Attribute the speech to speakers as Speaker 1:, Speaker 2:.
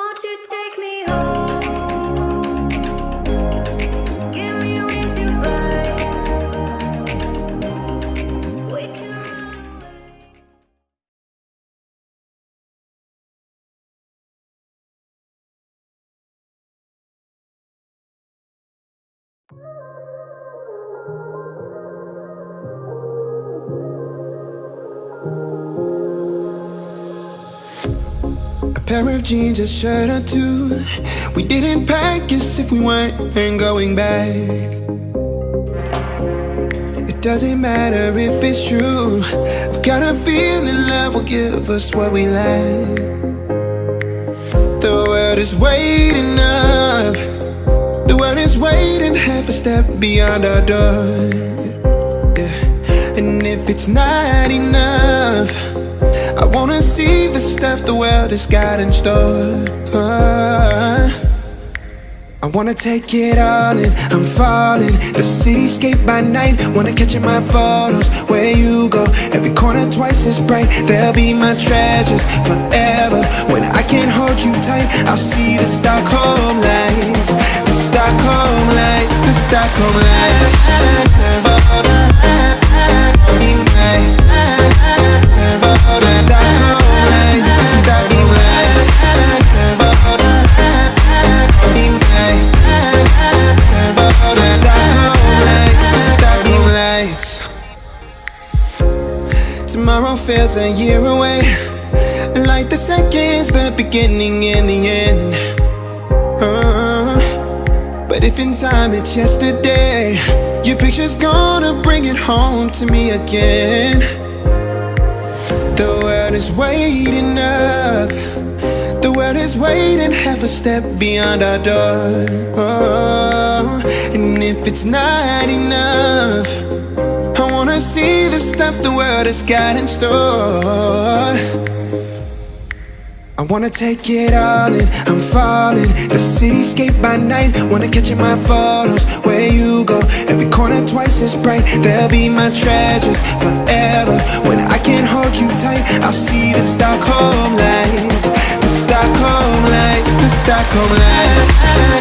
Speaker 1: Won't you take me home? Give me wings to fly. We can run away.
Speaker 2: A pair of jeans, a shirt or two. We didn't pack as if we weren't going back. It doesn't matter if it's true. I've got a feeling love will give us what we lack. The world is waiting up. The world is waiting half a step beyond our door. Yeah. And if it's not enough, I wanna see the stuff the world has got in store. I wanna take it all in, I'm falling. The cityscape by night, wanna catch in my photos. Where you go, every corner twice as bright. They'll be my treasures forever. When I can't hold you tight, I'll see the Stockholm lights. The Stockholm lights, the Stockholm lights. Tomorrow feels a year away, like the seconds, the beginning and the end. But if in time it's yesterday, your picture's gonna bring it home to me again. The world is waiting up. The world is waiting half a step beyond our door. And if it's not enough, I wanna see the stuff the world has got in store. I wanna take it all in, I'm falling. The cityscape by night, wanna catch in my photos. Where you go, every corner twice as bright. They'll be my treasures forever. When I can't hold you tight, I'll see the Stockholm lights. The Stockholm lights, the Stockholm lights.